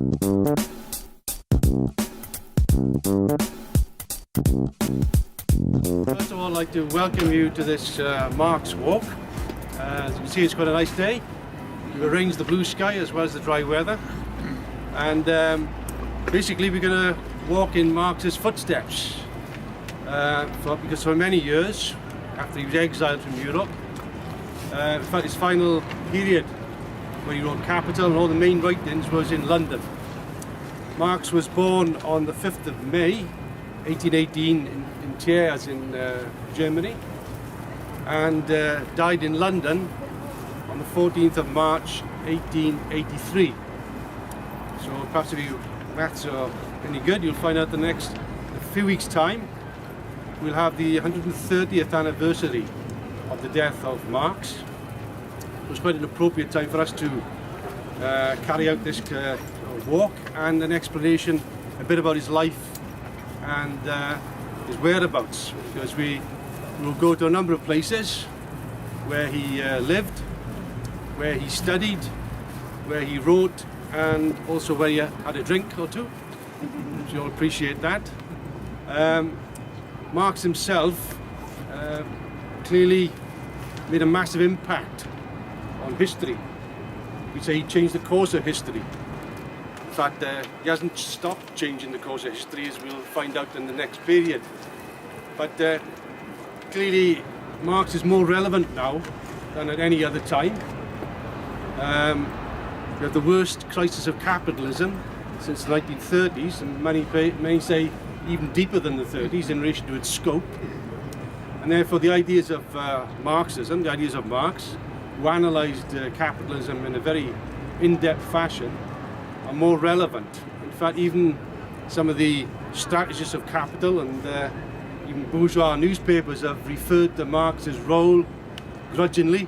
First of all, I'd like to welcome you to this Marx walk. As you can see, it's quite a nice day. We've arranged the blue sky as well as the dry weather. And basically we're going to walk in Marx's footsteps. Because for many years, after he was exiled from Europe, in fact his final period where he wrote Capital and all the main writings was in London. Marx was born on the 5th of May 1818 in Thiers in Germany, and died in London on the 14th of March 1883. So perhaps if your maths are any good, you'll find out the next few weeks' time we'll have the 130th anniversary of the death of Marx. It was quite an appropriate time for us to carry out this walk and an explanation a bit about his life and his whereabouts, because we will go to a number of places where he lived, where he studied, where he wrote, and also where he had a drink or two. So you'll appreciate that. Marx himself clearly made a massive impact on history. We say he changed the course of history. In fact, he hasn't stopped changing the course of history, as we'll find out in the next period. But clearly Marx is more relevant now than at any other time. We have the worst crisis of capitalism since the 1930s, and many say even deeper than the 30s in relation to its scope. And therefore the ideas of Marxism, the ideas of Marx, who analysed capitalism in a very in-depth fashion, are more relevant. In fact, even some of the strategists of capital and even bourgeois newspapers have referred to Marx's role grudgingly.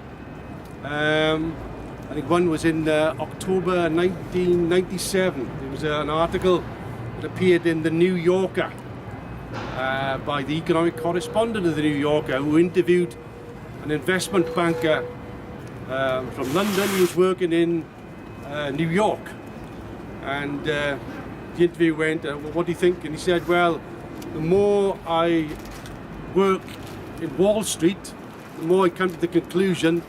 I think one was in October 1997. There was an article that appeared in the New Yorker by the economic correspondent of the New Yorker, who interviewed an investment banker from London who was working in New York. And the interview went, well, what do you think? And he said, well, the more I work in Wall Street, the more I come to the conclusion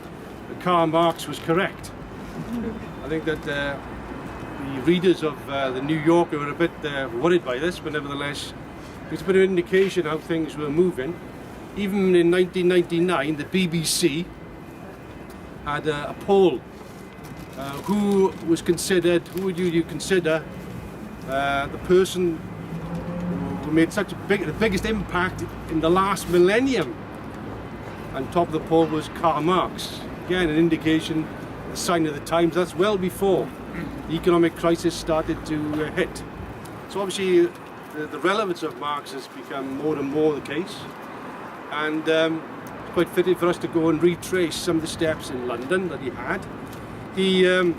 that Karl Marx was correct. I think that the readers of the New Yorker were a bit worried by this, but nevertheless it's a bit of an indication how things were moving. Even in 1999, the BBC had a poll. Who would you consider the person who made such the biggest impact in the last millennium? And top of the poll was Karl Marx. Again, an indication, a sign of the times. That's well before the economic crisis started to hit. So obviously the relevance of Marx has become more and more the case, and it's quite fitting for us to go and retrace some of the steps in London that he had. It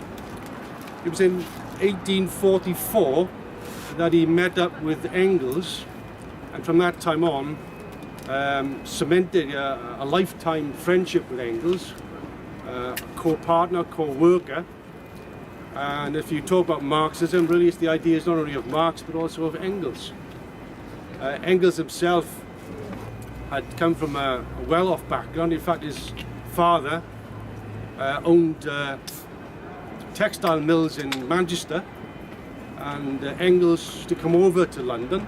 was in 1844 that he met up with Engels, and from that time on cemented a lifetime friendship with Engels, a co-partner, co-worker. And if you talk about Marxism, really it's the ideas not only of Marx but also of Engels. Engels himself had come from a well-off background. In fact, his father owned textile mills in Manchester, and Engels used to come over to London.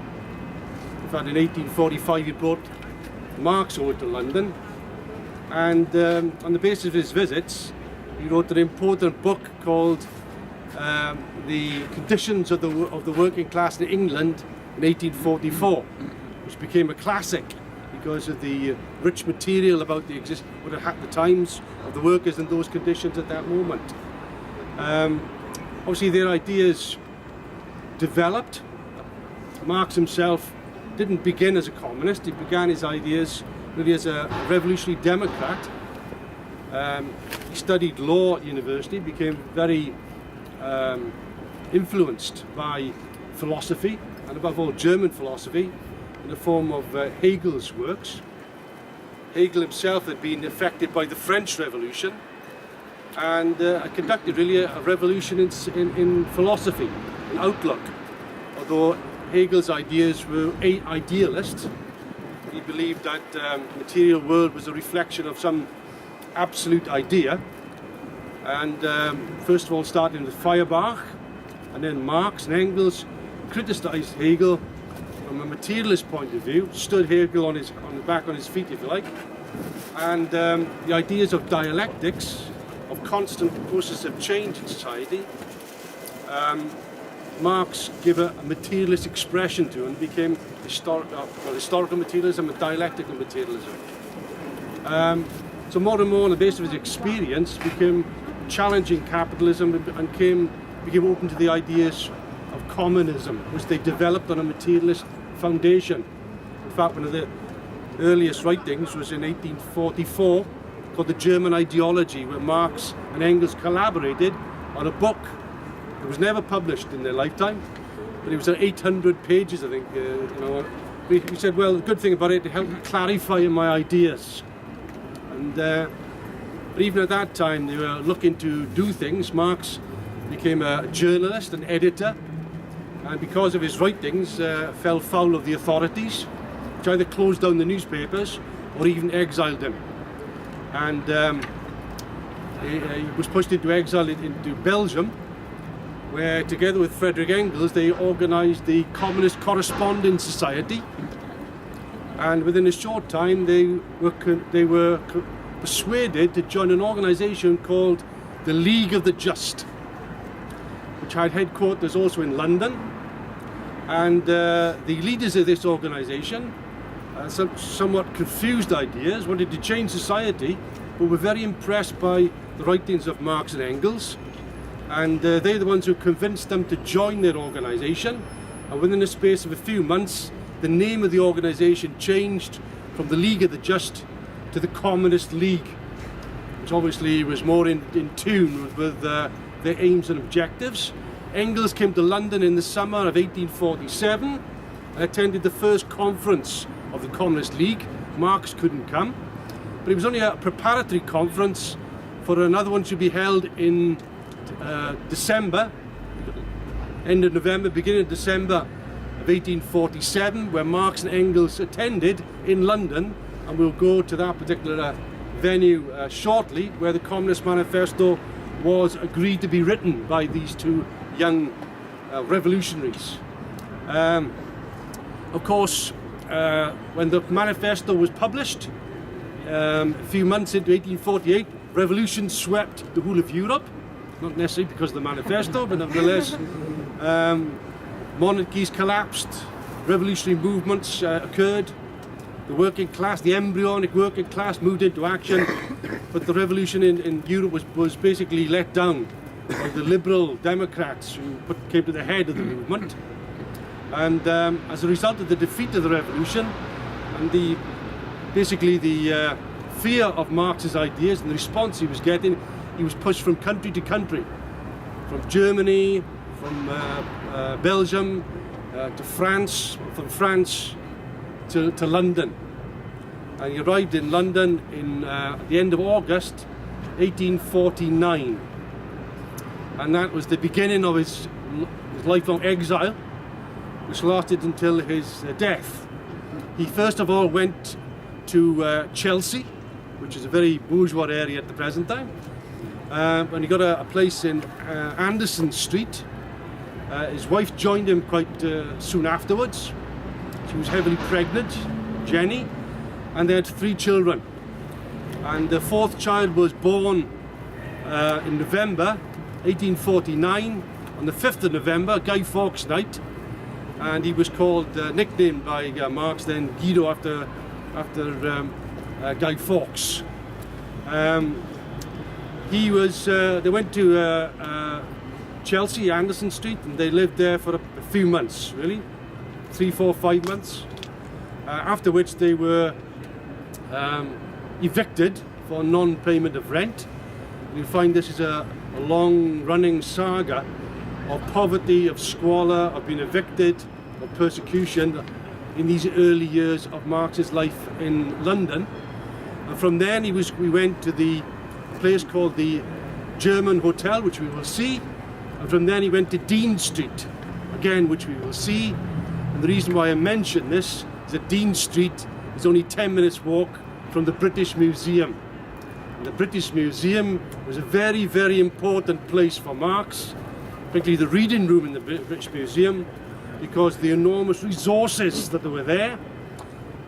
In fact, in 1845 he brought Marx over to London, and on the basis of his visits he wrote an important book called The Conditions of the Working Class in England in 1844, which became a classic because of the rich material about the times of the workers in those conditions at that moment. Obviously their ideas developed. Marx himself didn't begin as a communist. He began his ideas really as a revolutionary democrat. He studied law at university, became very influenced by philosophy, and above all German philosophy, in the form of Hegel's works. Hegel himself had been affected by the French Revolution and conducted really a revolution in philosophy. an outlook. Although Hegel's ideas were idealist, he believed that material world was a reflection of some absolute idea. And first of all, starting with Feuerbach, and then Marx and Engels criticized Hegel from a materialist point of view, stood Hegel on his feet, if you like. And the ideas of dialectics, of constant process of change in society, Marx gave a materialist expression to and became historical materialism and dialectical materialism. So more and more on the basis of his experience became challenging capitalism and became open to the ideas of communism, which they developed on a materialist foundation. In fact, one of the earliest writings was in 1844 called The German Ideology, where Marx and Engels collaborated on a book. It was never published in their lifetime, but it was 800 pages, I think. We said, well, the good thing about it helped me clarify my ideas. And but even at that time, they were looking to do things. Marx became a journalist, an editor, and because of his writings, fell foul of the authorities, which either closed down the newspapers or even exiled him. And he was pushed into exile into Belgium, where together with Friedrich Engels they organised the Communist Correspondence Society, and within a short time they were persuaded to join an organisation called the League of the Just, which had headquarters also in London. And the leaders of this organisation, somewhat confused ideas, wanted to change society, but were very impressed by the writings of Marx and Engels. And they're the ones who convinced them to join their organisation. And within the space of a few months, the name of the organisation changed from the League of the Just to the Communist League, which obviously was more in tune with their aims and objectives. Engels came to London in the summer of 1847 and attended the first conference of the Communist League. Marx couldn't come, but it was only a preparatory conference for another one to be held in December, end of November, beginning of December of 1847, where Marx and Engels attended in London, and we'll go to that particular venue shortly, where the Communist Manifesto was agreed to be written by these two young revolutionaries. Of course, when the manifesto was published, a few months into 1848, revolution swept the whole of Europe, not necessarily because of the manifesto, but nevertheless, monarchies collapsed, revolutionary movements occurred, the working class, the embryonic working class moved into action, but the revolution in Europe was basically let down by the liberal Democrats who came to the head of the movement. And as a result of the defeat of the revolution and basically the fear of Marx's ideas and the response he was getting, he was pushed from country to country, from Germany, from Belgium to France, from France to London. And he arrived in London at the end of August 1849. And that was the beginning of his lifelong exile, which lasted until his death. He first of all went to Chelsea, which is a very bourgeois area at the present time. And he got a place in Anderson Street. His wife joined him quite soon afterwards. She was heavily pregnant, Jenny, and they had 3 children. And the 4th child was born in November 1849, on the 5th of November, Guy Fawkes night, and he was called, nicknamed by Marx then, Guido, after Guy Fawkes. They went to Chelsea, Anderson Street, and they lived there for a few months, really, 3, 4, 5 months, after which they were evicted for non-payment of rent. And you find this is a long-running saga of poverty, of squalor, of being evicted, of persecution in these early years of Marx's life in London. And from there we went to the place called the German Hotel, which we will see, and from there he went to Dean Street, again, which we will see. And the reason why I mention this is that Dean Street is only 10 minutes walk from the British Museum. And the British Museum was a very, very important place for Marx, particularly the reading room in the British Museum, because the enormous resources that were there,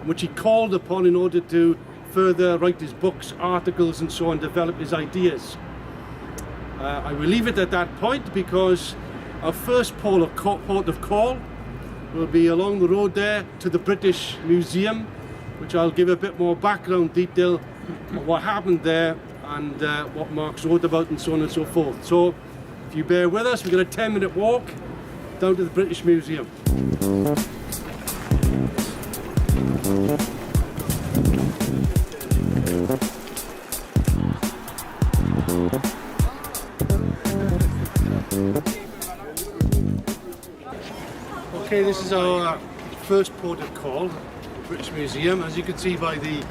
which he called upon in order to further write his books, articles and so on, develop his ideas. I will leave it at that point because our first port of call will be along the road there to the British Museum, which I'll give a bit more background detail of what happened there and what Marx wrote about and so on and so forth. So if you bear with us, we've got a 10-minute walk down to the British Museum. Okay, this is our first port of call, the British Museum. As you can see by the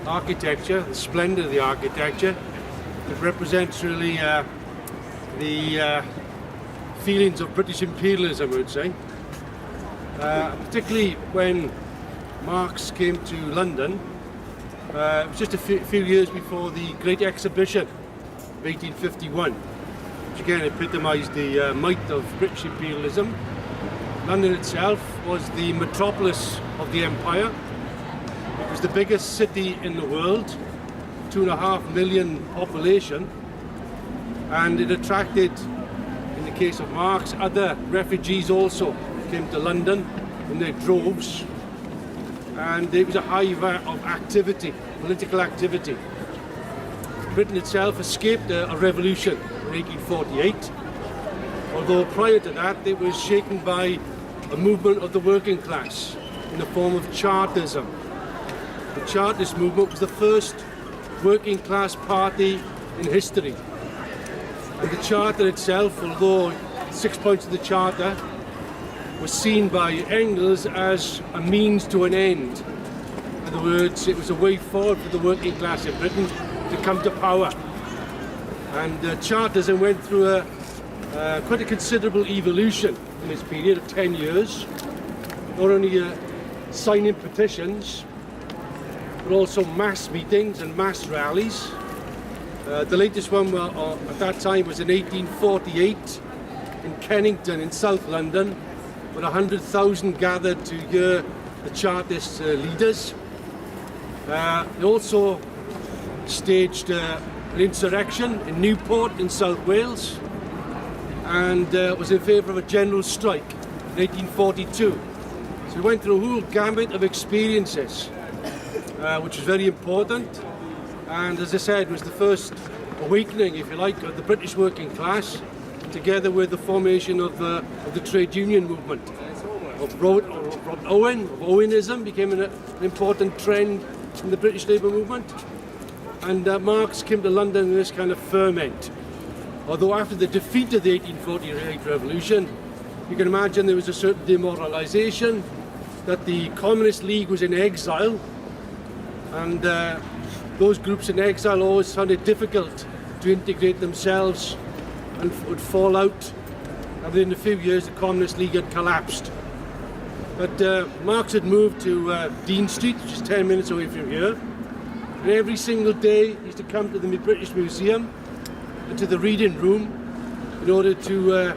architecture, the splendour of the architecture, it represents really the feelings of British imperialism, I would say. Particularly when Marx came to London, it was just a few years before the Great Exhibition of 1851, which again epitomised the might of British imperialism. London itself was the metropolis of the empire. It was the biggest city in the world, 2.5 million population, and it attracted, in the case of Marx, other refugees also came to London in their droves, and it was a hive of activity, political activity. Britain itself escaped a revolution in 1848, although prior to that it was shaken by a movement of the working class in the form of Chartism. The Chartist movement was the first working class party in history. And the Charter itself, although 6 points of the Charter, was seen by Engels as a means to an end. In other words, it was a way forward for the working class in Britain to come to power. And Chartism went through quite a considerable evolution in this period of 10 years. Not only signing petitions, but also mass meetings and mass rallies. The latest one at that time was in 1848 in Kennington in South London, with 100,000 gathered to hear the Chartist leaders. They also staged an insurrection in Newport in South Wales, and was in favour of a general strike in 1842. So we went through a whole gamut of experiences, which was very important, and as I said, was the first awakening, if you like, of the British working class, together with the formation of the trade union movement. Robert Owen, of Owenism, became an important trend in the British labour movement, and Marx came to London in this kind of ferment. Although after the defeat of the 1848 revolution, you can imagine there was a certain demoralisation, that the Communist League was in exile, and those groups in exile always found it difficult to integrate themselves and would fall out. And within a few years, the Communist League had collapsed. But Marx had moved to Dean Street, which is 10 minutes away from here, and every single day he used to come to the British Museum and to the reading room in order to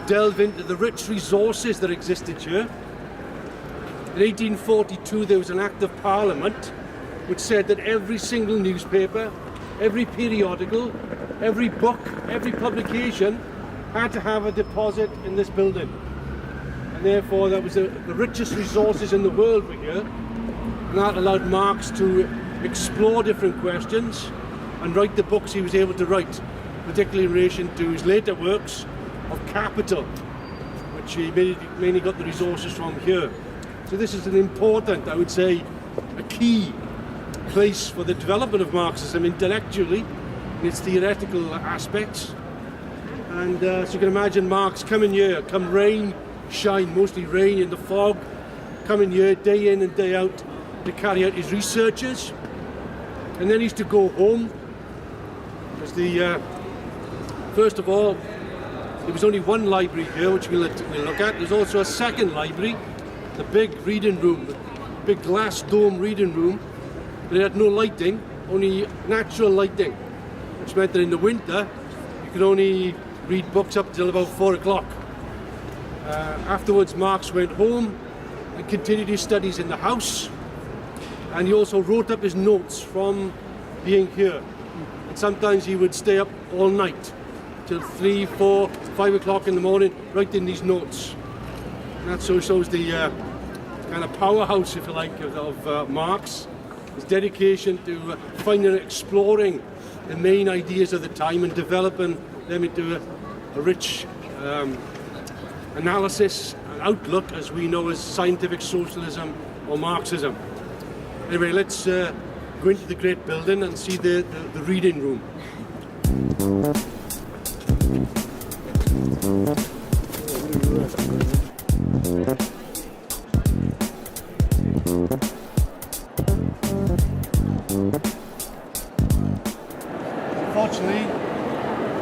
delve into the rich resources that existed here. In 1842 there was an Act of Parliament which said that every single newspaper, every periodical, every book, every publication had to have a deposit in this building. And therefore that was the richest resources in the world were here, and that allowed Marx to explore different questions and write the books he was able to write, particularly in relation to his later works of Capital, which he mainly got the resources from here. So this is an important, I would say, a key place for the development of Marxism intellectually in its theoretical aspects. And so you can imagine Marx coming here, come rain, shine, mostly rain in the fog, coming here day in and day out to carry out his researches. And then he used to go home, because first of all, there was only one library here, which we'll look at. There's also a second library, the big reading room, the big glass dome reading room, but it had no lighting, only natural lighting, which meant that in the winter you could only read books up till about 4 o'clock. Afterwards, Marx went home and continued his studies in the house, and he also wrote up his notes from being here. And sometimes he would stay up all night till 3, 4, 5 o'clock in the morning writing these notes. And that so shows the kind of powerhouse, if you like, of Marx, his dedication to finding and exploring the main ideas of the time and developing them into a rich analysis and outlook, as we know as scientific socialism or Marxism. Anyway, let's go into the great building and see the reading room. Unfortunately,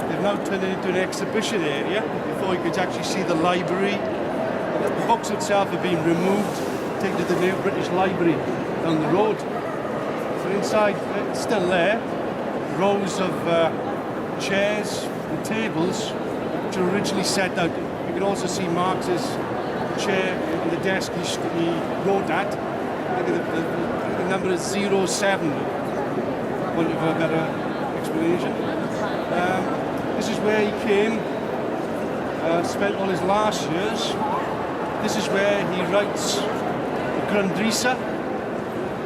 they've now turned it into an exhibition area. Before you could actually see the library. The books itself have been removed, taken to the new British Library down the road. So inside, it's still there. Rows of chairs and tables, which were originally set out. You can also see Marx's chair and the desk he wrote at. I think the number is 07. For a better explanation. This is where he came, spent all his last years. This is where he writes the Grundrisse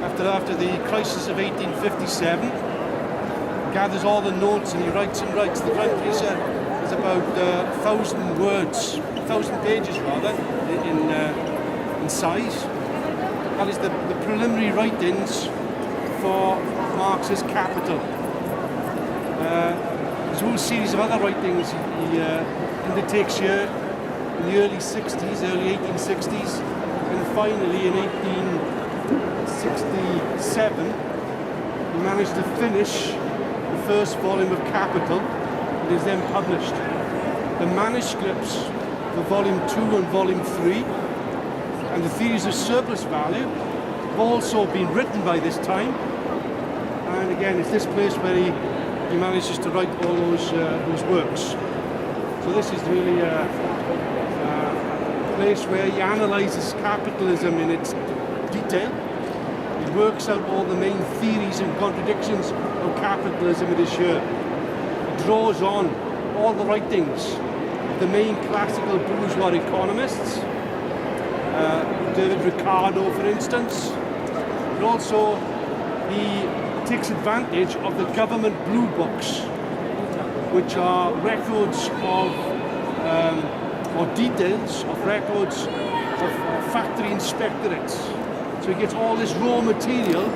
after the crisis of 1857. Gathers all the notes and he writes and writes. The Grundrisse is about 1,000 words, 1,000 pages rather, in size. That is the preliminary writings for Marx's Capital. There's a whole series of other writings he undertakes here in the early 60s, early 1860s, and finally in 1867 he managed to finish the first volume of Capital. It is then published. The manuscripts for Volume 2 and Volume 3 and the theories of surplus value have also been written by this time. And again, it's this place where he manages to write all those works. So this is really a place where he analyses capitalism in its detail. He works out all the main theories and contradictions of capitalism it is here. He draws on all the writings of the main classical bourgeois economists, David Ricardo, for instance, but also he takes advantage of the government blue books, which are records of or details of records of factory inspectorates. So he gets all this raw material,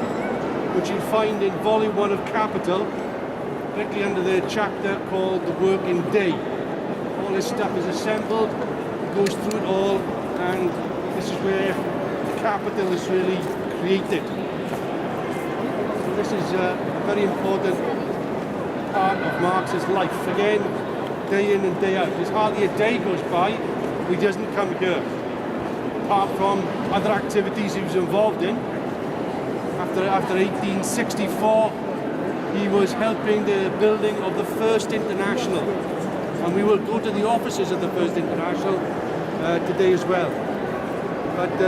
which you'll find in Volume 1 of Capital, directly under the chapter called The Working Day. All this stuff is assembled, he goes through it all, and this is where Capital is really created. So this is a very important part of Marx's life. Again, day in and day out. There's hardly a day goes by he doesn't come here. Apart from other activities he was involved in. After 1864, he was helping the building of the First International. And we will go to the offices of the First International today as well. But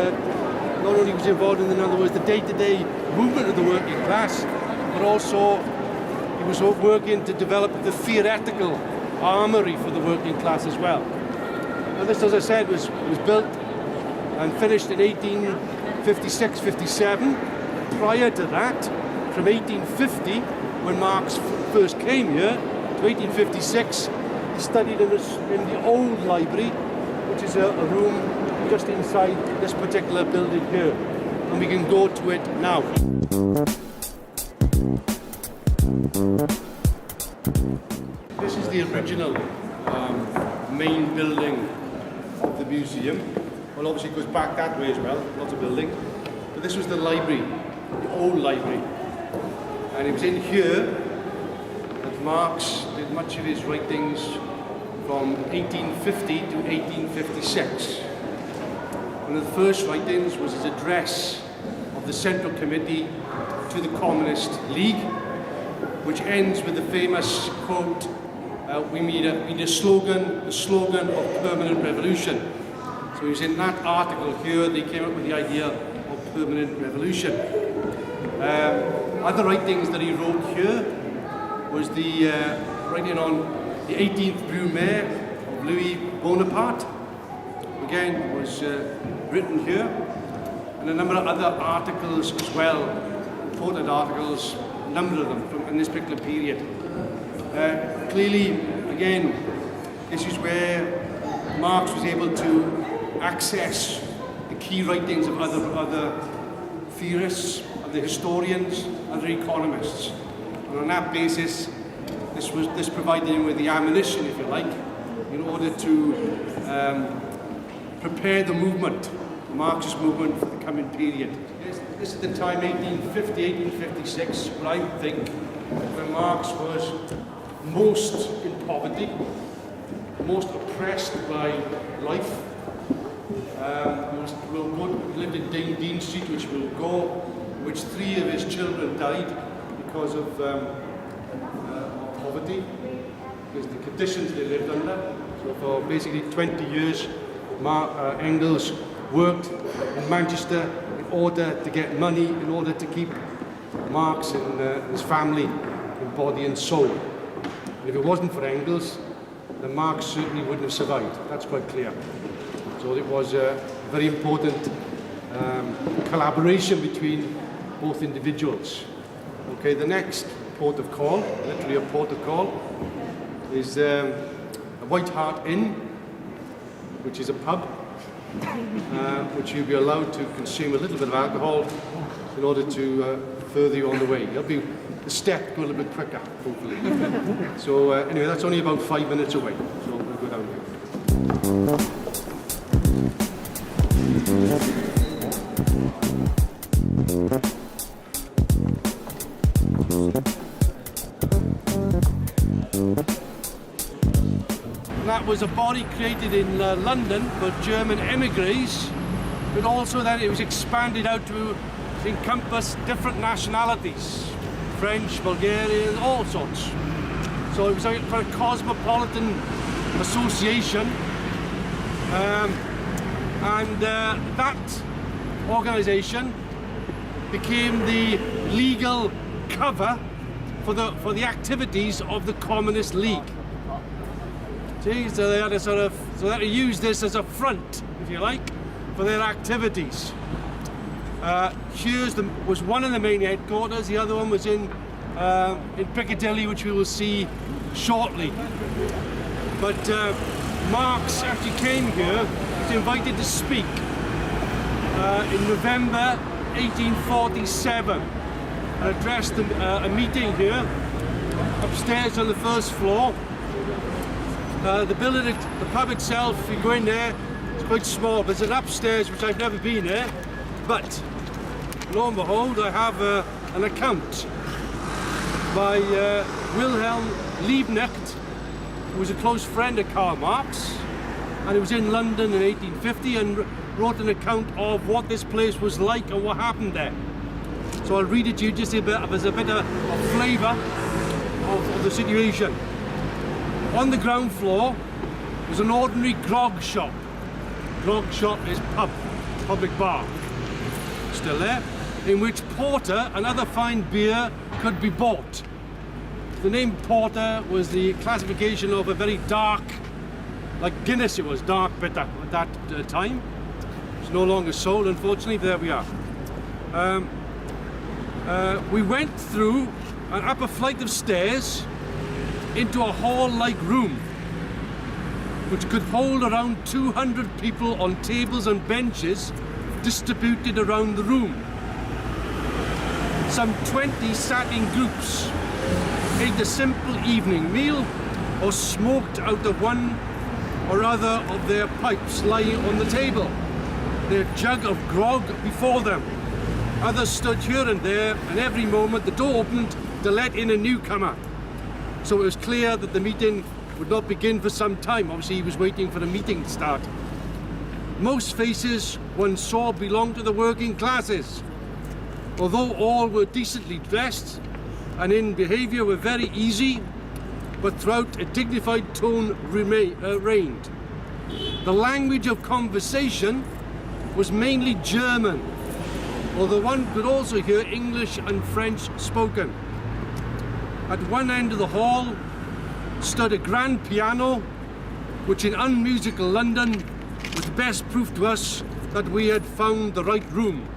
not only was he involved in other words, the day-to-day movement of the working class, but also he was working to develop the theoretical armory for the working class as well. Now this, as I said, was built and finished in 1856-57. Prior to that, from 1850, when Marx first came here, to 1856, he studied in the old library, which is a room just inside this particular building here. And we can go to it now. This is the original main building of the museum. Well, obviously it goes back that way as well, lots of buildings. But this was the library, the old library. And it was in here that Marx did much of his writings from 1850 to 1856. One of the first writings was his address of the Central Committee to the Communist League, which ends with the famous quote, we need a slogan, the slogan of permanent revolution. So it was in that article here they came up with the idea of permanent revolution. Other writings that he wrote here was the writing on the 18th Brumaire of Louis Bonaparte. Again, was written here, and a number of other articles as well, important articles, a number of them in this particular period. Clearly, again, this is where Marx was able to access the key writings of other theorists, other historians, other economists. And on that basis, this provided him with the ammunition, if you like, in order to prepare the movement, the Marxist movement for the coming period. This is the time, 1850, 1856, what I think, when Marx was most in poverty, most oppressed by life. He lived in Dean Street, which will go, which 3 of his children died because of poverty, because the conditions they lived under. So for basically 20 years, Engels worked in Manchester in order to get money, in order to keep Marx and his family in body and soul. And if it wasn't for Engels, then Marx certainly wouldn't have survived. That's quite clear. So it was a very important collaboration between both individuals. Okay, the next port of call, literally a port of call, is a White Hart Inn, which is a pub, which you'll be allowed to consume a little bit of alcohol in order to further you on the way. The step go a little bit quicker, hopefully. So anyway, that's only about 5 minutes away, so we'll go down here. That was a body created in London for German emigres, but also then it was expanded out to encompass different nationalities, French, Bulgarian, all sorts. So it was for a cosmopolitan association, and that organisation became the legal cover for the activities of the Communist League. See, so they had to use this as a front, if you like, for their activities. Here's was one of the main headquarters. The other one was in Piccadilly, which we will see shortly. But Marx actually came here. He was invited to speak in November 1847 and addressed a meeting here upstairs on the first floor. The building, the pub itself, you go in there, it's quite small, but there's an upstairs which I've never been there. But lo and behold, I have an account by Wilhelm Liebknecht, who was a close friend of Karl Marx, and he was in London in 1850 and wrote an account of what this place was like and what happened there. So I'll read it to you just as a bit of a flavour of the situation. On the ground floor was an ordinary grog shop. Grog shop is pub, public bar, still there, in which porter and other fine beer could be bought. The name porter was the classification of a very dark, like Guinness it was, dark bitter at that time. It's no longer sold, unfortunately, but there we are. We went through an upper flight of stairs into a hall-like room which could hold around 200 people on tables and benches distributed around the room. Some 20 sat in groups, ate a simple evening meal or smoked out of one or other of their pipes lying on the table, their jug of grog before them. Others stood here and there, and every moment the door opened to let in a newcomer. So it was clear that the meeting would not begin for some time. Obviously, he was waiting for the meeting to start. Most faces one saw belonged to the working classes. Although all were decently dressed and in behaviour were very easy, but throughout a dignified tone reigned. The language of conversation was mainly German, although one could also hear English and French spoken. At one end of the hall stood a grand piano, which in unmusical London was the best proof to us that we had found the right room.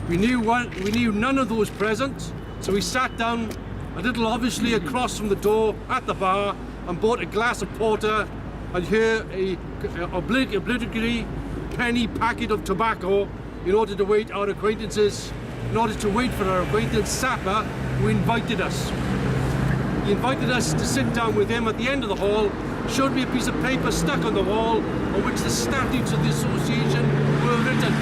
We knew none of those present, so we sat down a little obviously across from the door at the bar and bought a glass of porter and here a obligatory penny packet of tobacco in order to wait our acquaintances, in order to wait for our acquaintance Sapper, who invited us. He invited us to sit down with him at the end of the hall, showed me a piece of paper stuck on the wall on which the statutes of the association were written.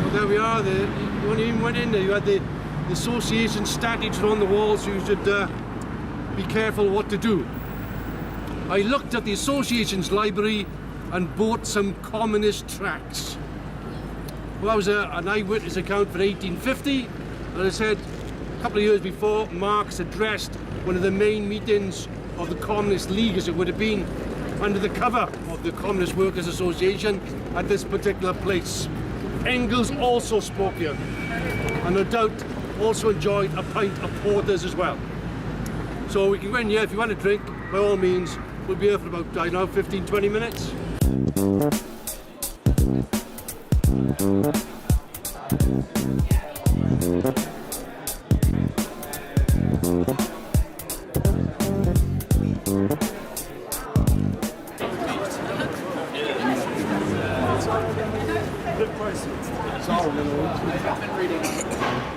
So there we are, when you went in there, you had the association statutes on the wall, so you should be careful what to do. I looked at the association's library and bought some communist tracts. Well, that was an eyewitness account for 1850, and I said a couple of years before, Marx addressed one of the main meetings of the Communist League, as it would have been, under the cover of the Communist Workers' Association at this particular place. Engels also spoke here, and no doubt also enjoyed a pint of porters as well. So we can go in here if you want a drink, by all means. We'll be here for about, I don't know, 15-20 minutes.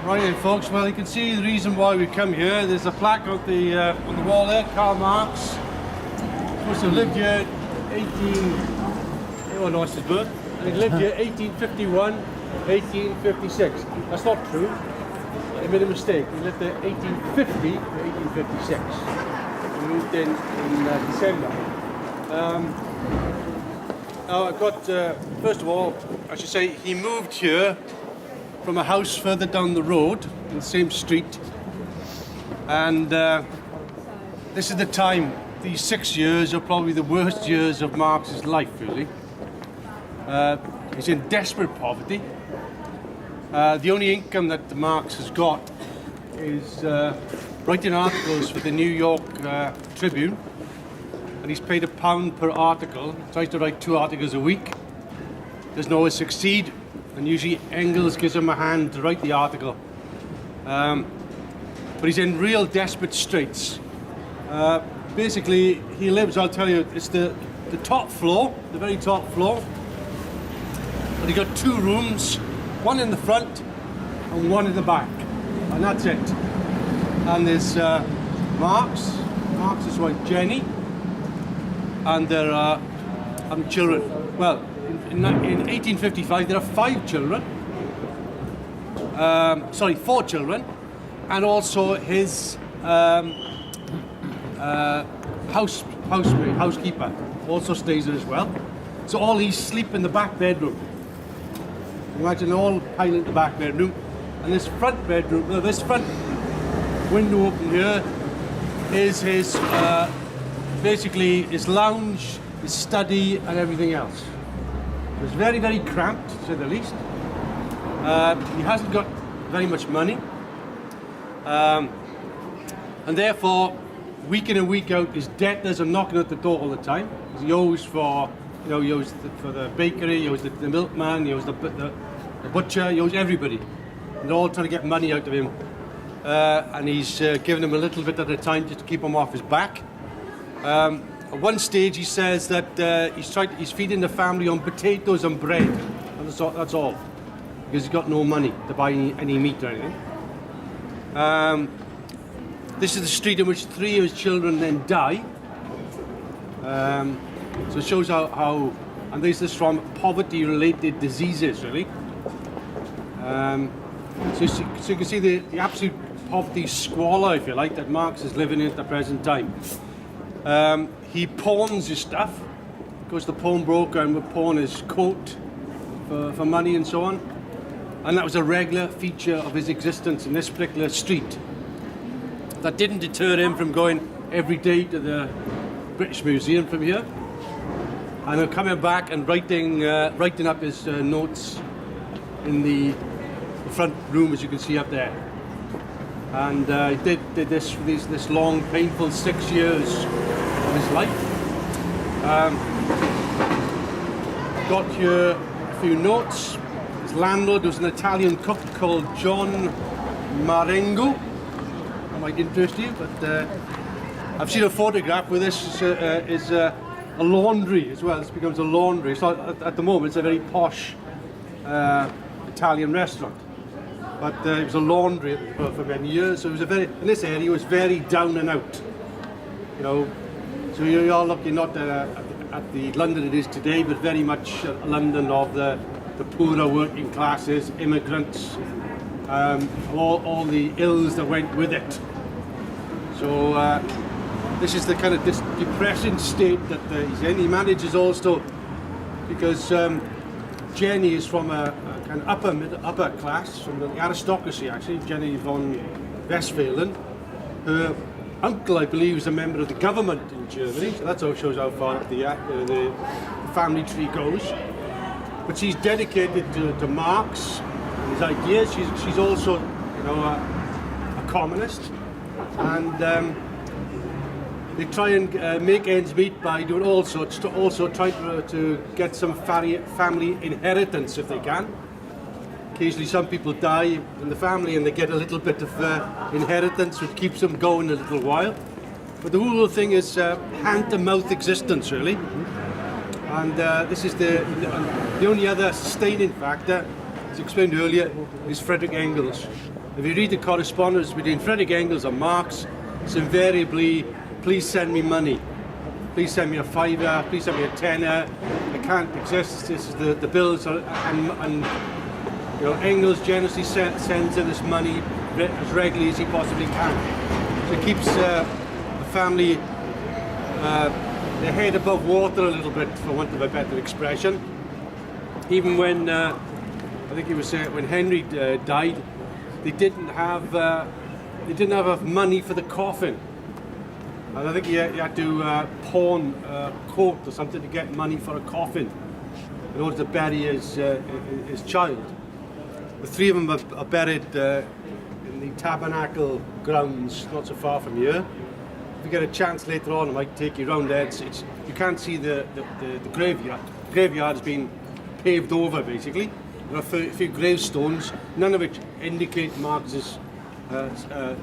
Right then, folks, well, you can see the reason why we come here. There's a plaque on the wall there, Karl Marx. Supposed to have lived here 18... birth. And he lived here 1851, 1856. That's not true. They made a mistake. He lived there 1850 to 1856. He moved in December. Now I've got, first of all, I should say he moved here from a house further down the road in the same street, and this is the time. These 6 years are probably the worst years of Marx's life, really. He's in desperate poverty. The only income that Marx has got is writing articles for the New York Tribune, and he's paid £1 per article. He tries to write 2 articles a week. Doesn't always succeed, and usually Engels gives him a hand to write the article. But he's in real desperate straits. Basically, he lives, I'll tell you, it's the top floor, the very top floor. And he's got 2 rooms, one in the front and one in the back. And that's it. And there's Marx's wife Jenny, and there are children. Well, in 1855 there are 5 children. 4 children, and also his housekeeper also stays there as well. So all these sleep in the back bedroom. Imagine all piled in the back bedroom, and this front bedroom, this front window open here is his basically his lounge, his study, and everything else. It's very, very cramped, to say the least. He hasn't got very much money, and therefore, week in and week out, his debtors are knocking at the door all the time. He owes for, he owes for the bakery, he owes the milkman, he owes the butcher, he owes everybody. And they're all trying to get money out of him. And he's giving them a little bit at a time just to keep him off his back. At one stage, he says that he's feeding the family on potatoes and bread. And that's all. Because he's got no money to buy any meat or anything. This is the street in which 3 of his children then die. So it shows how and this is from poverty-related diseases, really. So you can see the absolute poverty squalor, if you like, that Marx is living in at the present time. He pawns his stuff, goes to the pawnbroker and would pawn his coat for money and so on. And that was a regular feature of his existence in this particular street. That didn't deter him from going every day to the British Museum from here, and coming back and writing up his notes in the front room, as you can see up there. And he did this long, painful 6 years of his life. Got here a few notes. His landlord was an Italian cook called John Marengo. That might interest you, but I've seen a photograph where this is a laundry as well. This becomes a laundry. It's not, at the moment, it's a very posh Italian restaurant, but it was a laundry for many years. So it was in this area, it was very down and out. You know, so you're looking not at the London it is today, but very much a London of the poorer working classes, immigrants, all the ills that went with it. So this is the kind of depressing state that he's in. He manages also, because Jenny is from a kind of upper class, from the aristocracy actually, Jenny von Westphalen. Her uncle, I believe, is a member of the government in Germany, so that shows how far up the family tree goes. But she's dedicated to Marx and his ideas. She's also, you know, a communist, and they try and make ends meet by doing all sorts to also try to get some family inheritance if they can. Occasionally some people die in the family and they get a little bit of inheritance, which keeps them going a little while. But the whole thing is hand-to-mouth existence, really. And this is the only other sustaining factor, as explained earlier, is Friedrich Engels. If you read the correspondence between Friedrich Engels and Marx, it's invariably, please send me money. Please send me a fiver, please send me a tenner. I can't exist, this is the bills, and you know, Engels generously sends in this money as regularly as he possibly can. So it keeps the family their head above water a little bit, for want of a better expression. Even when, I think it was when Henry died, they didn't have enough money for the coffin. And I think he had to pawn a coat or something to get money for a coffin in order to bury his child. The three of them are buried in the Tabernacle grounds, not so far from here. If you get a chance later on, I might take you around there. You can't see the graveyard. The graveyard has been paved over, basically. There are a few gravestones, none of which indicate Marx's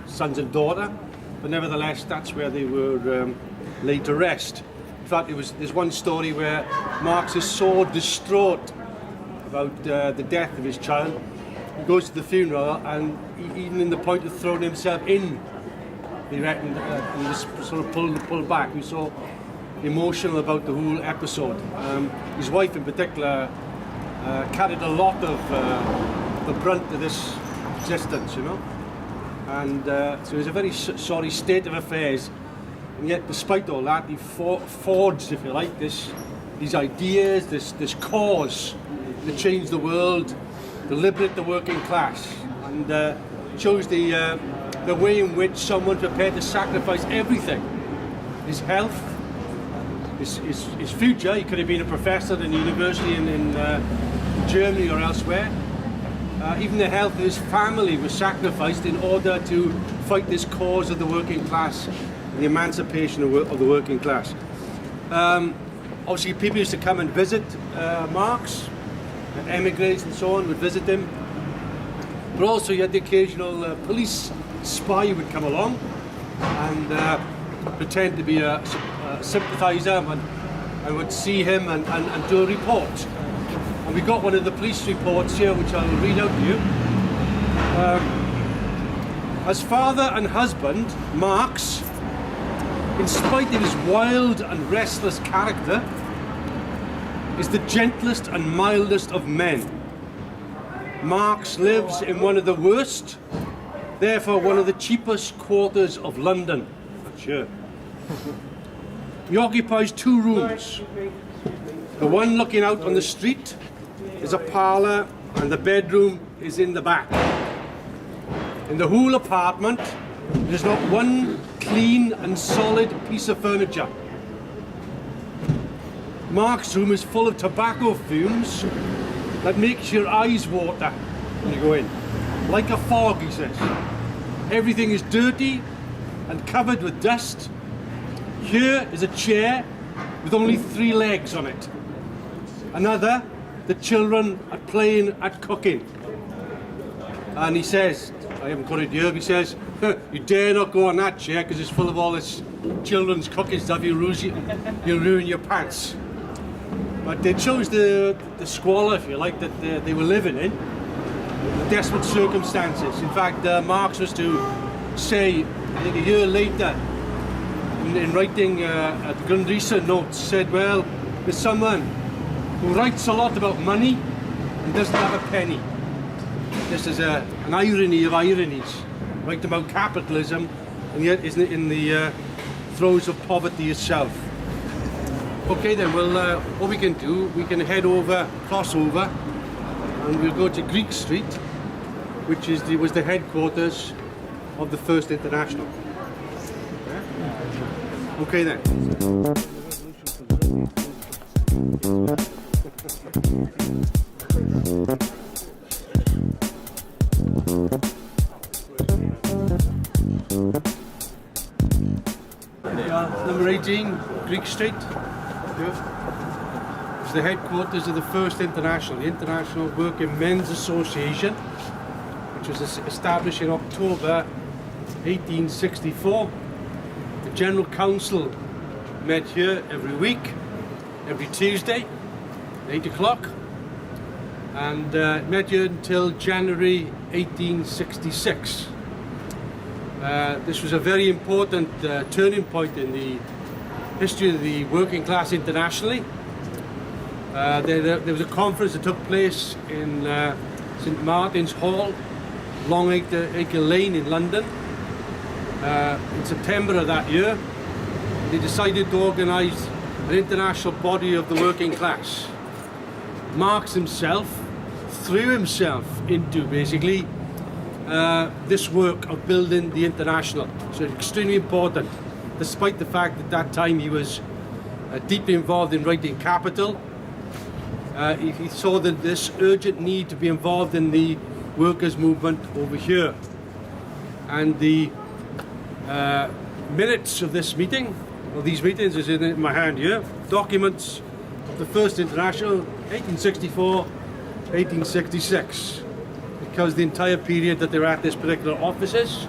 sons and daughter, but nevertheless, that's where they were laid to rest. In fact, there's one story where Marx is so distraught about the death of his child. He goes to the funeral, and even in the point of throwing himself in, he reckoned, he was sort of pulled back. He was so emotional about the whole episode. His wife in particular carried a lot of the brunt of this existence, you know. And so it was a very sorry state of affairs. And yet, despite all that, he forged, if you like, these ideas, this cause to change the world, to liberate the working class, and shows the way in which someone prepared to sacrifice everything: his health, his future. He could have been a professor in a university in Germany or elsewhere. Even the health of his family was sacrificed in order to fight this cause of the working class, the emancipation of the working class. Obviously, people used to come and visit Marx, emigres and so on would visit him. But also you had the occasional police spy would come along and pretend to be a sympathiser and would see him and do a report. And we got one of the police reports here, which I'll read out to you. As father and husband, Marx, in spite of his wild and restless character, is the gentlest and mildest of men. Marx lives in one of the worst, therefore one of the cheapest quarters of London. Sure. He occupies 2 rooms. The one looking out on the street is a parlour, and the bedroom is in the back. In the whole apartment, there's not one clean and solid piece of furniture. Marx's room is full of tobacco fumes that makes your eyes water when you go in. Like a fog, he says. Everything is dirty and covered with dust. Here is a chair with only 3 legs on it. Another, the children are playing at cooking. And he says, I haven't got it here, he says, you dare not go on that chair because it's full of all this children's cooking stuff, you'll ruin your pants. But they chose the squalor, if you like, that they were living in, the desperate circumstances. In fact, Marx was to say, I think a year later, in writing the Grundrisse notes, said, well, there's someone who writes a lot about money and doesn't have a penny. This is an irony of ironies. Write about capitalism and yet isn't it in the throes of poverty itself. Okay then, well, what we can do, we can cross over, and we'll go to Greek Street, which was the headquarters of the First International. Okay then. Number 18, Greek Street. It's the headquarters of the First International, the International Working Men's Association, which was established in October 1864. The General Council met here every week, every Tuesday, 8 o'clock, and met here until January 1866. This was a very important turning point in the history of the working class internationally. There was a conference that took place in St Martin's Hall, Long Acre Lane in London, in September of that year. They decided to organise an international body of the working class. Marx himself threw himself into basically this work of building the international. So it's extremely important, despite the fact that at that time he was deeply involved in writing Capital. He saw that this urgent need to be involved in the workers' movement over here. And the minutes of this meeting, well, these meetings is in my hand here, documents of the First International, 1864, 1866. Because the entire period that they're at this particular offices.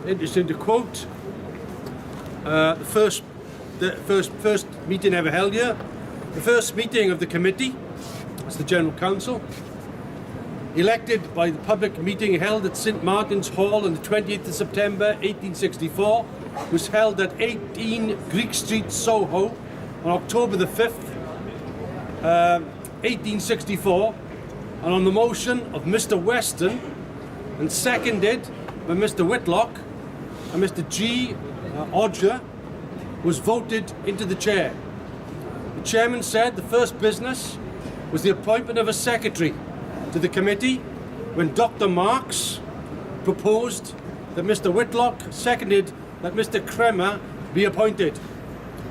Interesting to quote the first meeting ever held here. The first meeting of the committee, that's the General Council, elected by the public meeting held at St Martin's Hall on the 28th of September 1864, was held at 18 Greek Street, Soho, on October the 5th, 1864. And on the motion of Mr. Weston, and seconded by Mr. Whitlock and Mr. G. Odger, was voted into the chair. The chairman said the first business was the appointment of a secretary to the committee, when Dr. Marx proposed that Mr. Whitlock seconded that Mr. Kremer be appointed.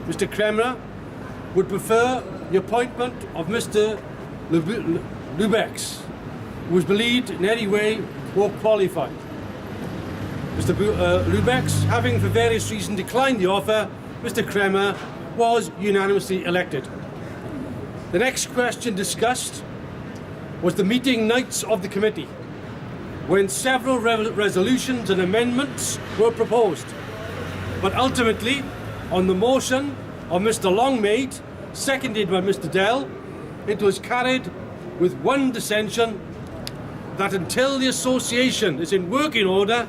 Mr. Kremer would prefer the appointment of Mr. Lubex, who was believed in any way more qualified. Mr. Lubex, having for various reasons declined the offer, Mr. Kremer was unanimously elected. The next question discussed was the meeting nights of the committee, when several resolutions and amendments were proposed. But ultimately, on the motion of Mr. Longmaid, seconded by Mr. Dell, it was carried with one dissension, that until the association is in working order,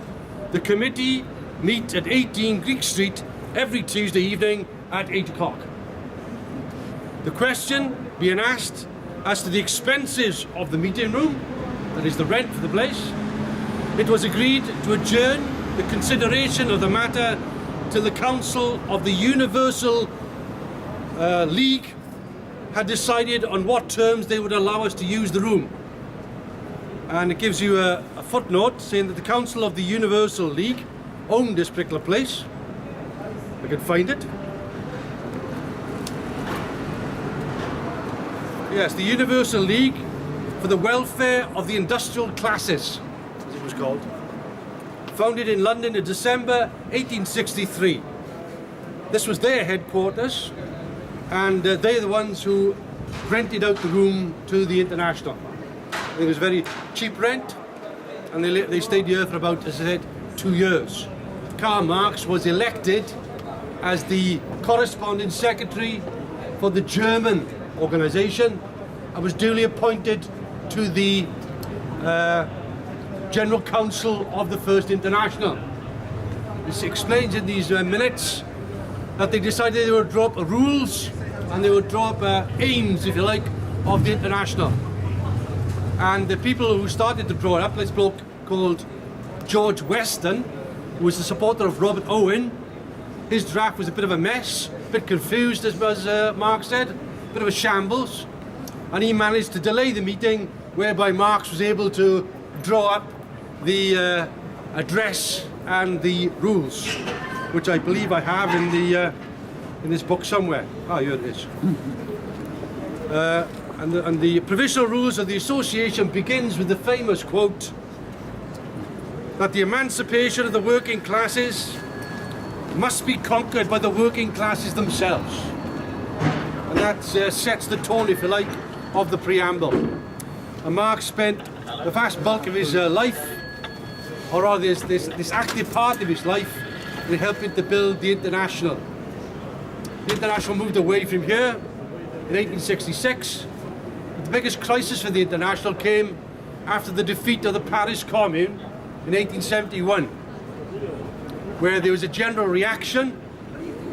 the committee meet at 18 Greek Street every Tuesday evening at 8 o'clock. The question being asked as to the expenses of the meeting room, that is the rent for the place, it was agreed to adjourn the consideration of the matter till the Council of the Universal League had decided on what terms they would allow us to use the room. And it gives you a footnote saying that the Council of the Universal League owned this particular place. I can find it. Yes, the Universal League for the Welfare of the Industrial Classes, as it was called. Founded in London in December 1863. This was their headquarters, and they're the ones who rented out the room to the International. It was very cheap rent, and they stayed here for about, as I said, 2 years. Karl Marx was elected as the corresponding secretary for the German organisation and was duly appointed to the General Council of the First International. This explains in these minutes that they decided they would draw up rules and they would draw up aims, if you like, of the International. And the people who started to draw it up, this bloke called George Weston, who was the supporter of Robert Owen. His draft was a bit of a mess, a bit confused, as Marx said, a bit of a shambles. And he managed to delay the meeting, whereby Marx was able to draw up the address and the rules, which I believe I have in this book somewhere. Ah, here it is. And the provisional rules of the association begins with the famous quote that the emancipation of the working classes must be conquered by the working classes themselves. And that sets the tone, if you like, of the preamble. And Marx spent the vast bulk of his life, or rather this active part of his life, in helping to build the International. The International moved away from here in 1866. The biggest crisis for the International came after the defeat of the Paris Commune in 1871, where there was a general reaction.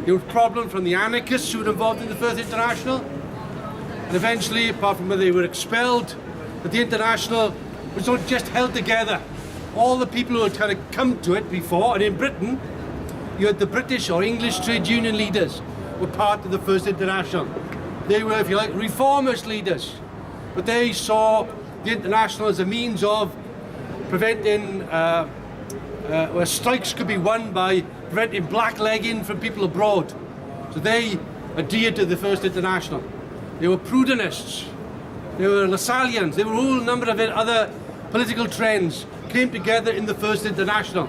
There was problem from the anarchists who were involved in the First International, and eventually, apart from where they were expelled, that the International was not just held together. All the people who had kind of come to it before, and in Britain, you had the British or English trade union leaders were part of the First International. They were, if you like, reformist leaders, but they saw the International as a means of preventing where strikes could be won by preventing blacklegging from people abroad. So they adhered to the First International. They were Proudhonists, they were Lassallians, they were a whole number of other political trends came together in the First International.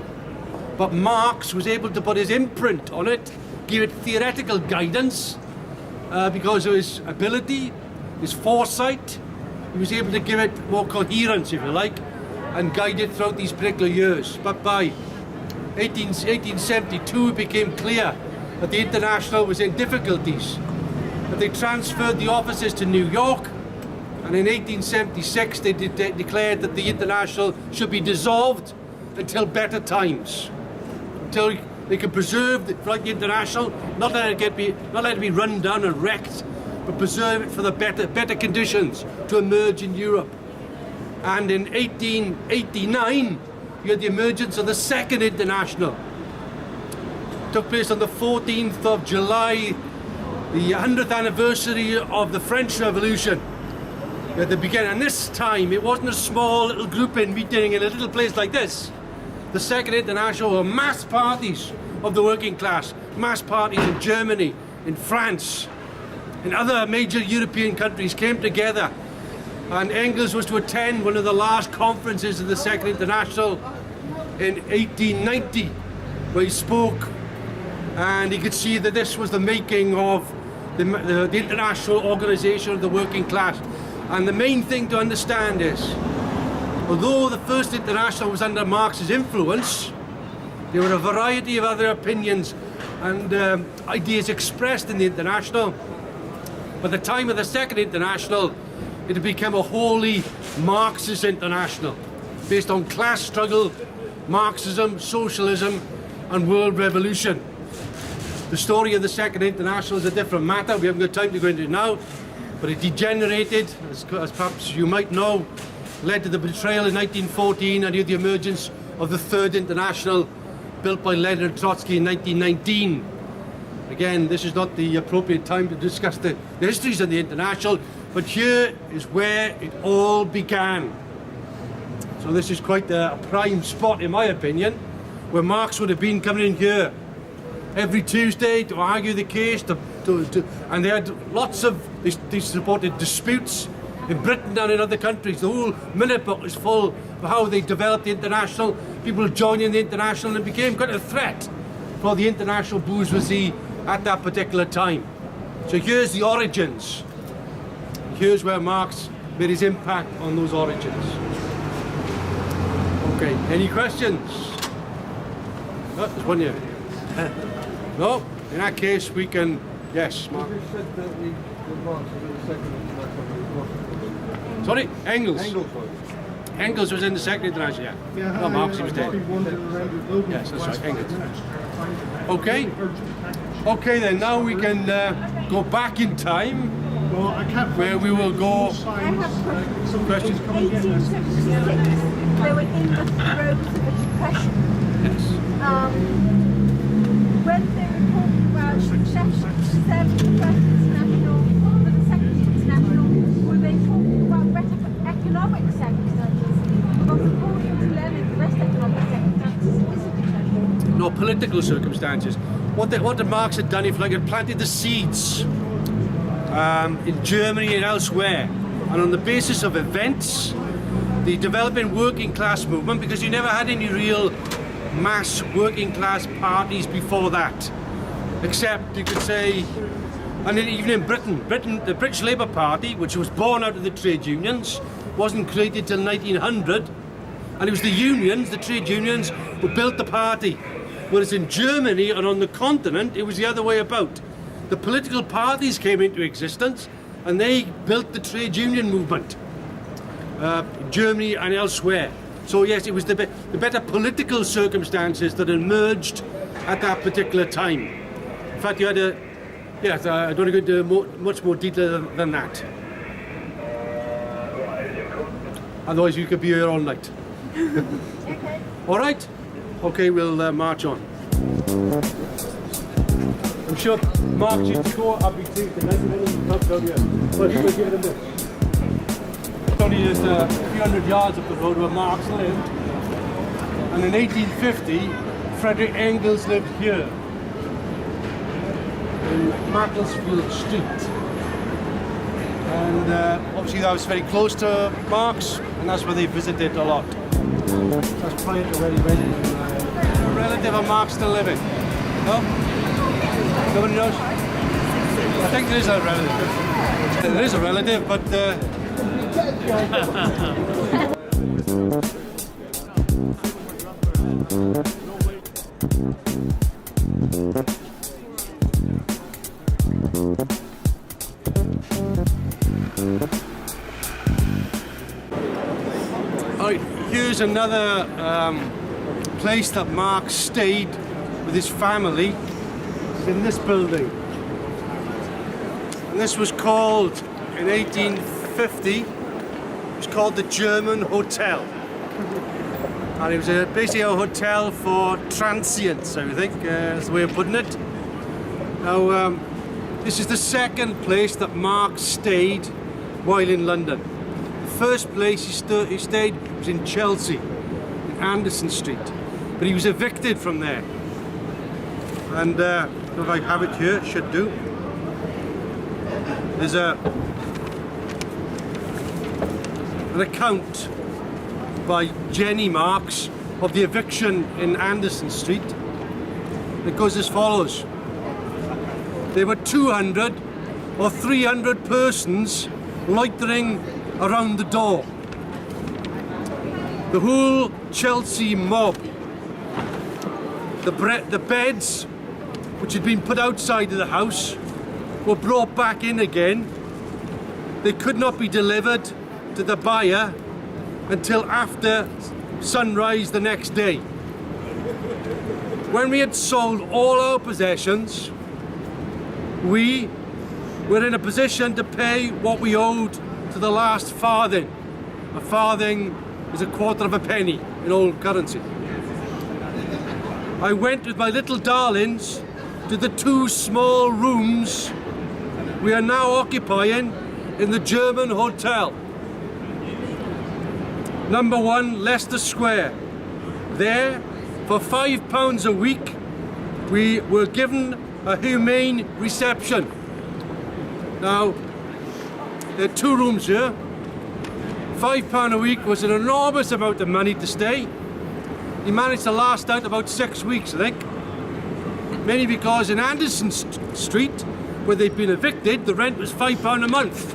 But Marx was able to put his imprint on it, give it theoretical guidance, because of his ability, his foresight. He was able to give it more coherence, if you like, and guide it throughout these particular years. But by 1872 it became clear that the International was in difficulties, that they transferred the offices to New York, and in 1876 they declared that the International should be dissolved until better times, until they could preserve the International, not let it be run down and wrecked, but preserve it for the better conditions to emerge in Europe. And in 1889, you had the emergence of the Second International. It took place on the 14th of July, the 100th anniversary of the French Revolution. At the beginning, and this time it wasn't a small little grouping meeting in a little place like this. The Second International were mass parties of the working class, mass parties in Germany, in France, in other major European countries came together, and Engels was to attend one of the last conferences of the Second International in 1890, where he spoke, and he could see that this was the making of the international organisation of the working class. And the main thing to understand is, although the First International was under Marx's influence, there were a variety of other opinions and ideas expressed in the International. By the time of the Second International, it had become a wholly Marxist international, based on class struggle, Marxism, socialism, and world revolution. The story of the Second International is a different matter. We haven't got time to go into it now, but it degenerated, as perhaps you might know, led to the betrayal in 1914 and the emergence of the Third International built by Leonid Trotsky in 1919. Again, this is not the appropriate time to discuss the histories of the International, but here is where it all began. So this is quite a prime spot, in my opinion, where Marx would have been coming in here every Tuesday to argue the case, and they had lots of, they supported disputes in Britain and in other countries. The whole minute book is full of how they developed the International, people joining the International, and it became quite a threat for the international bourgeoisie at that particular time. So here's the origins. Here's where Marx made his impact on those origins. Okay, any questions? Oh, there's one here. No? In that case, we can... Yes, Mark. You said that Marx was in the Second International. Sorry? Engels. Engels was. Engels was in the Second International, yeah. No, Marx, he was dead. Yes, that's right, Engels. Okay. Okay then, now we can go back in time, where we will go... I have some questions. 1876, they were in the throes of a depression. Yes. When they were talking about success of the First International, for the Second International, were they talking about better economic circumstances? Because according to Lenin, the best economic circumstances is a depression. No, political circumstances. What did Marx had done, if like, had planted the seeds in Germany and elsewhere, and on the basis of events, the developing working class movement, because you never had any real mass working class parties before that, except you could say, and even in Britain, the British Labour Party, which was born out of the trade unions, wasn't created till 1900, and it was the unions, the trade unions, who built the party. Whereas in Germany and on the continent, it was the other way about. The political parties came into existence and they built the trade union movement, in Germany and elsewhere. So yes, it was the better political circumstances that emerged at that particular time. In fact, you had a... Yes, I don't want to go into much more detail than that. Otherwise you could be here all night. All right? Okay, we'll march on. I'm sure Marx used to go up between the 19 club down here. But he was giving him this. It's only just a few hundred yards up the road where Marx lived. And in 1850, Friedrich Engels lived here in Macclesfield Street. And obviously that was very close to Marx, and that's where they visited a lot. That's prior to where he went. A relative of Marx still living. No? Nobody knows? I think there is a relative. There is a relative, but... Alright, here's another place that Marx stayed with his family. It's in this building. And this was called, in 1850, it was called the German Hotel. And it was basically a hotel for transients, I think, is the way of putting it. Now, this is the second place that Marx stayed while in London. The first place he stayed was in Chelsea, in Anderson Street, but he was evicted from there. And if I have it here, it should do. There's an account by Jenny Marx of the eviction in Anderson Street. It goes as follows. There were 200 or 300 persons loitering around the door. The whole Chelsea mob. The beds, which had been put outside of the house, were brought back in again. They could not be delivered to the buyer until after sunrise the next day. When we had sold all our possessions, we were in a position to pay what we owed to the last farthing. A farthing is a quarter of a penny in old currency. I went with my little darlings to the 2 small rooms we are now occupying in the German hotel. Number 1, Leicester Square. There, for £5 a week, we were given a humane reception. Now, there are 2 rooms here. £5 a week was an enormous amount of money to stay. He managed to last out about 6 weeks, I think. Mainly because in Anderson Street, where they'd been evicted, the rent was £5 a month.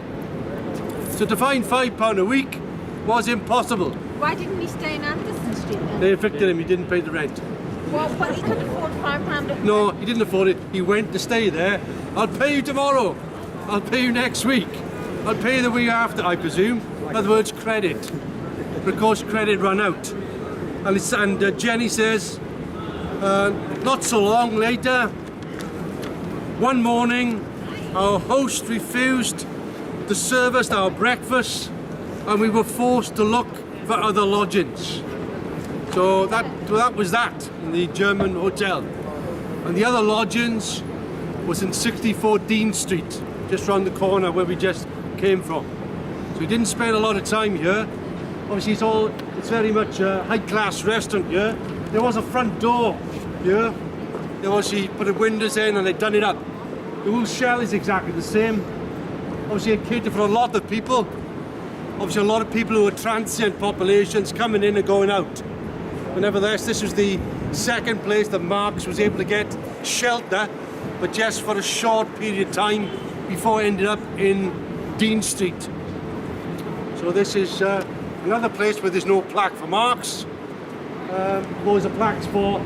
So to find £5 a week was impossible. Why didn't he stay in Anderson Street then? They evicted him, he didn't pay the rent. Well, but he couldn't afford £5 No, he didn't afford it. He went to stay there. I'll pay you tomorrow. I'll pay you next week. I'll pay you the week after, I presume. In other words, credit. But of course, credit ran out. And Jenny says, not so long later, one morning, our host refused to serve us our breakfast, and we were forced to look for other lodgings. So that was that in the German hotel. And the other lodgings was in 64 Dean Street, just round the corner where we just came from. So we didn't spend a lot of time here. Obviously it's very much a high-class restaurant here. There was a front door here. They obviously put the windows in and they'd done it up. The whole shell is exactly the same. Obviously it catered for a lot of people. Obviously a lot of people who were transient populations coming in and going out. But nevertheless, this was the second place that Marx was able to get shelter, but just for a short period of time before it ended up in Dean Street. So this is another place where there's no plaque for Marx. Those are plaques for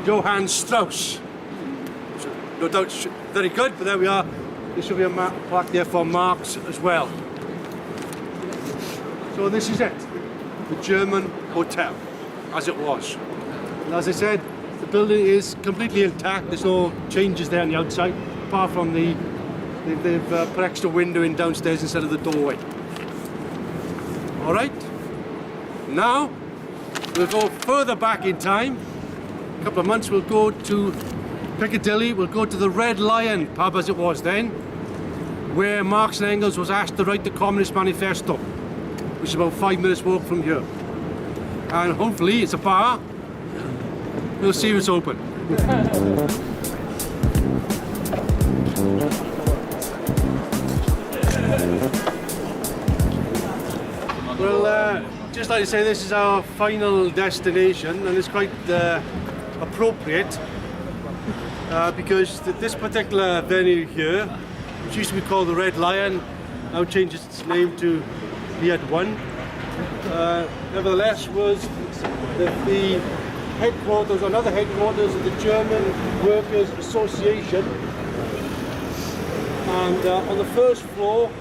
Johann Strauss. So, no doubt very good, but there we are. There should be a plaque there for Marx as well. So this is it, the German hotel, as it was. And as I said, the building is completely intact. There's no changes there on the outside, apart from they've put extra window in downstairs instead of the doorway. All right, now we'll go further back in time. A couple of months we'll go to Piccadilly, we'll go to the Red Lion pub as it was then, where Marx and Engels was asked to write the Communist Manifesto, which is about 5 minutes walk from here. And hopefully it's a bar. We'll see if it's open. Well, just like I say, this is our final destination, and it's quite appropriate because this particular venue here, which used to be called the Red Lion, now changed its name to the One. Nevertheless, was the headquarters, another headquarters of the German Workers' Association, and on the first floor,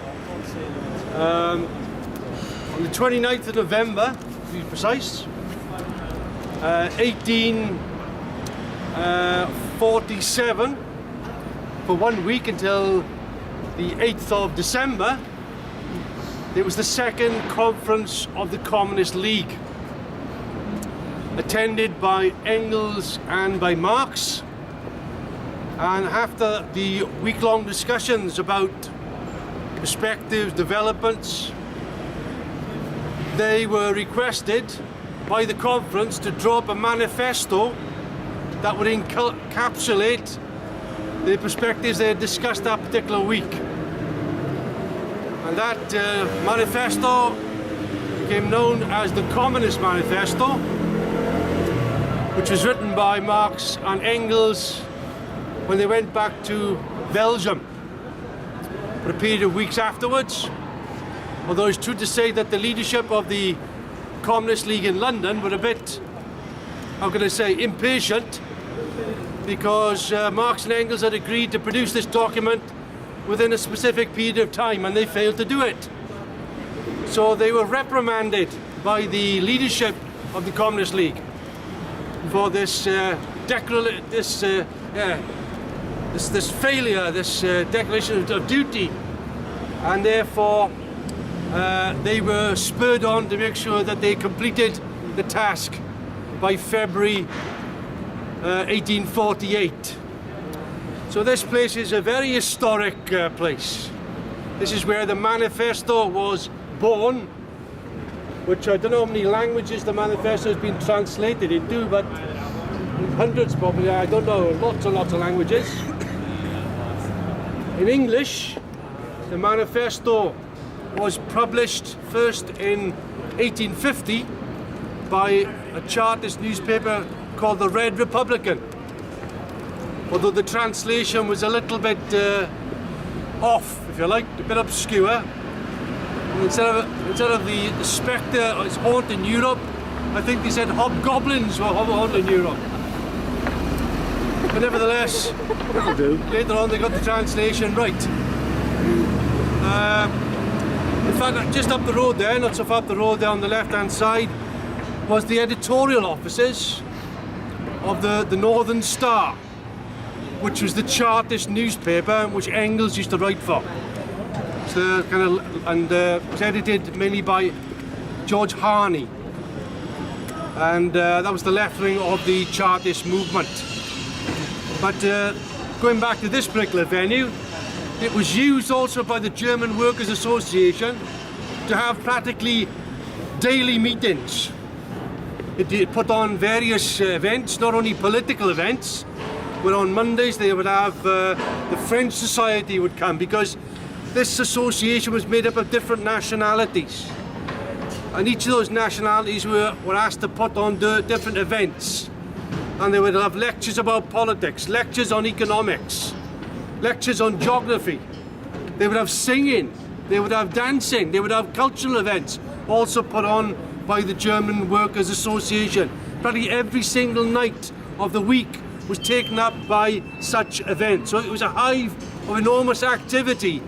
on the 29th of November, to be precise, 1847, for 1 week until the 8th of December, it was the second conference of the Communist League, attended by Engels and by Marx. And after the week-long discussions about perspectives, developments, they were requested by the conference to draw up a manifesto that would encapsulate the perspectives they had discussed that particular week. And that manifesto became known as the Communist Manifesto, which was written by Marx and Engels when they went back to Belgium for a period of weeks afterwards. Although it's true to say that the leadership of the Communist League in London were a bit, how can I say, impatient, because Marx and Engels had agreed to produce this document within a specific period of time, and they failed to do it. So they were reprimanded by the leadership of the Communist League for this failure, this declaration of duty, and therefore they were spurred on to make sure that they completed the task by February 1848. So this place is a very historic place. This is where the manifesto was born, which I don't know how many languages the manifesto has been translated into, but hundreds probably, I don't know, lots and lots of languages. In English, the manifesto was published first in 1850 by a Chartist newspaper called the Red Republican, although the translation was a little bit off, if you like, a bit obscure. And instead of the spectre is haunting Europe, I think they said hobgoblins were haunting Europe. But nevertheless, later on they got the translation right. In fact, just up the road there, not so far up the road there on the left-hand side, was the editorial offices of the Northern Star, which was the Chartist newspaper which Engels used to write for. So was edited mainly by George Harney, and that was the left wing of the Chartist movement. But going back to this particular venue, it was used also by the German Workers' Association to have practically daily meetings. It put on various events, not only political events, but on Mondays they would have the French Society would come, because this association was made up of different nationalities. And each of those nationalities were asked to put on different events. And they would have lectures about politics, lectures on economics, lectures on geography. They would have singing, they would have dancing, they would have cultural events, also put on by the German Workers' Association. Probably every single night of the week was taken up by such events. So it was a hive of enormous activity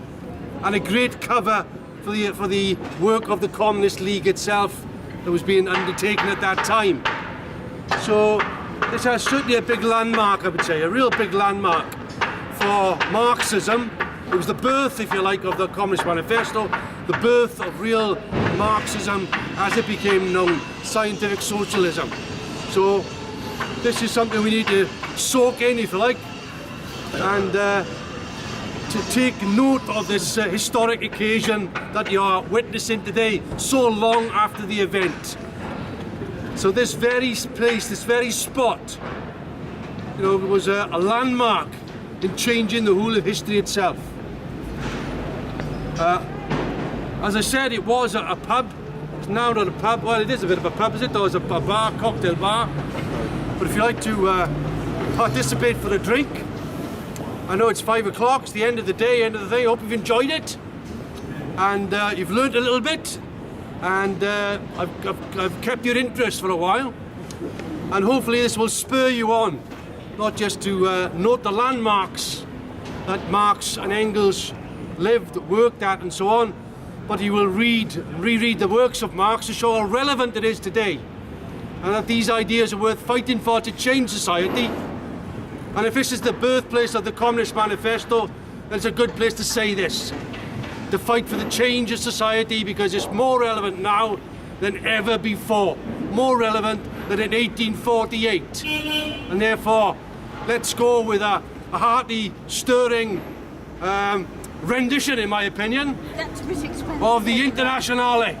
and a great cover for the work of the Communist League itself that was being undertaken at that time. So this is certainly a big landmark, I would say, a real big landmark for Marxism. It was the birth, if you like, of the Communist Manifesto, the birth of real Marxism as it became known, scientific socialism. So this is something we need to soak in, if you like, and to take note of this historic occasion that you are witnessing today, so long after the event. So this very place, this very spot, you know, was a landmark in changing the whole of history itself. As I said, it was a pub. It's now not a pub. Well, it is a bit of a pub, is it? Though it's a bar, cocktail bar. But if you like to participate for a drink, I know it's 5 o'clock, it's the end of the day, end of the day. I hope you've enjoyed it. And you've learned a little bit. And I've kept your interest for a while. And hopefully this will spur you on, not just to note the landmarks that Marx and Engels lived, worked at, and so on, but you will reread the works of Marx to show how relevant it is today, and that these ideas are worth fighting for to change society. And if this is the birthplace of the Communist Manifesto, then it's a good place to say this, to fight for the change of society, because it's more relevant now than ever before, more relevant than in 1848. And therefore, let's go with a hearty, stirring rendition, in my opinion, of the Internationale.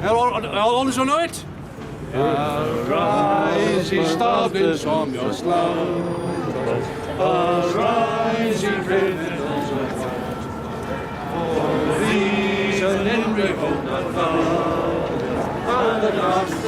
All of you know it? Arise, ye starvelings from your slough. Arise, ye criminals of fight. For these an end revolt not found, and the last